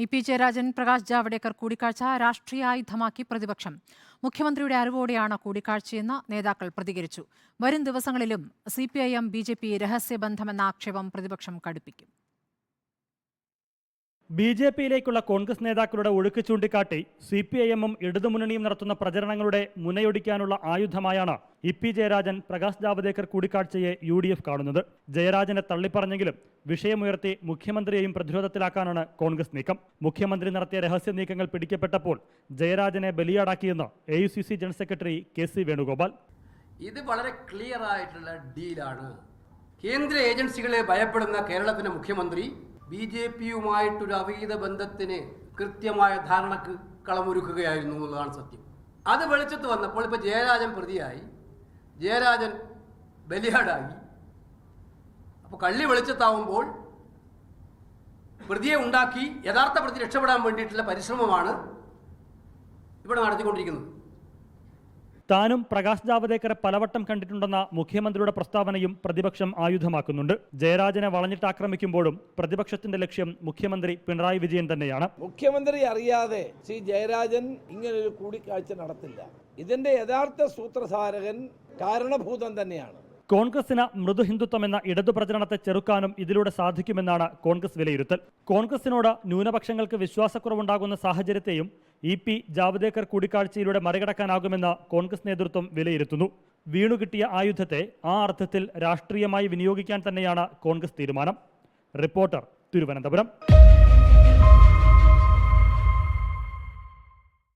EP. Jayarajan Prakash Javadekar കൂടിക്കാഴ്ച രാഷ്ട്രീയായുധമാക്കി പ്രതിപക്ഷം. മുഖ്യമന്ത്രിയുടെ അറിവോടെയാണ് കൂടിക്കാഴ്ചയെന്ന് നേതാക്കൾ പ്രതികരിച്ചു. വരും ദിവസങ്ങളിലും CPIM BJP രഹസ്യബന്ധമെന്ന ആക്ഷേപം പ്രതിപക്ഷം കടുപ്പിക്കും. BJPയിലേക്കുള്ള കോൺഗ്രസ് നേതാക്കളുടെ ഒഴുക്ക് ചൂണ്ടിക്കാട്ടി CPIM-ഉം ഇടതുമുന്നണിയും നടത്തുന്ന പ്രചരണങ്ങളുടെ മുനയൊടിക്കാനുള്ള ആയുധമായാണ് ഇ.പി. ജയരാജൻ പ്രകാശ് ജാവ്ദേക്കർ കൂടിക്കാഴ്ചയെ UDF കാണുന്നത്. ജയരാജനെ തള്ളിപ്പറഞ്ഞെങ്കിലും വിഷയമുയർത്തി മുഖ്യമന്ത്രിയെയും പ്രതിരോധത്തിലാക്കാനാണ് കോൺഗ്രസ് നീക്കം. മുഖ്യമന്ത്രി നടത്തിയ രഹസ്യ നീക്കങ്ങൾ പിടിക്കപ്പെട്ടപ്പോൾ ജയരാജനെ ബലിയാടാക്കിയെന്ന് AUCC general secretary KC Venugopal. ഇത് വളരെ ക്ലിയർ ആയിട്ടുള്ള ഡീലാണ്. കേന്ദ്ര ഏജൻസികളെ ഭയപ്പെടുന്ന കേരളത്തിന്റെ മുഖ്യമന്ത്രി BJPയുമായിട്ടൊരു അവീത ബന്ധത്തിന് കൃത്യമായ ധാരണക്ക് കളമൊരുക്കുകയായിരുന്നു എന്നുള്ളതാണ് സത്യം. അത് വെളിച്ചത്ത് വന്നപ്പോൾ ഇപ്പോൾ ജയരാജൻ പ്രതിയായി, ജയരാജൻ ബലിയാടായി. അപ്പോൾ കള്ളി വെളിച്ചത്താവുമ്പോൾ പ്രതിയെ ഉണ്ടാക്കി യഥാർത്ഥ പ്രതി രക്ഷപ്പെടാൻ വേണ്ടിയിട്ടുള്ള പരിശ്രമമാണ് ഇവിടെ നടത്തിക്കൊണ്ടിരിക്കുന്നത്. താനും പ്രകാശ് ജാവ്ദേക്കറെ പലവട്ടം കണ്ടിട്ടുണ്ടെന്ന മുഖ്യമന്ത്രിയുടെ പ്രസ്താവനയും പ്രതിപക്ഷം ആയുധമാക്കുന്നുണ്ട്. ജയരാജനെ വളഞ്ഞിട്ടാക്രമിക്കുമ്പോഴും പ്രതിപക്ഷത്തിന്റെ ലക്ഷ്യം മുഖ്യമന്ത്രി പിണറായി വിജയൻ തന്നെയാണ്. മുഖ്യമന്ത്രി അറിയാതെ ശ്രീ ജയരാജൻ ഇങ്ങനൊരു കൂടിക്കാഴ്ച നടത്തില്ല. ഇതിന്റെ യഥാർത്ഥ സൂത്രധാരകൻ കാരണഭൂതൻ തന്നെയാണ്. കോൺഗ്രസിന് മൃദുഹിന്ദുത്വം എന്ന ഇടതു പ്രചരണത്തെ ചെറുക്കാനും ഇതിലൂടെ സാധിക്കുമെന്നാണ് കോൺഗ്രസ് വിലയിരുത്തൽ. കോൺഗ്രസിനോട് ന്യൂനപക്ഷങ്ങൾക്ക് വിശ്വാസക്കുറവുണ്ടാകുന്ന സാഹചര്യത്തെയും ഇ.പി. ജാവ്ദേക്കർ കൂടിക്കാഴ്ചയിലൂടെ മറികടക്കാനാകുമെന്ന് കോൺഗ്രസ് നേതൃത്വം വിലയിരുത്തുന്നു. വീണുകിട്ടിയ ആയുധത്തെ ആ അർത്ഥത്തിൽ രാഷ്ട്രീയമായി വിനിയോഗിക്കാൻ തന്നെയാണ് കോൺഗ്രസ് തീരുമാനം. റിപ്പോർട്ടർ, തിരുവനന്തപുരം.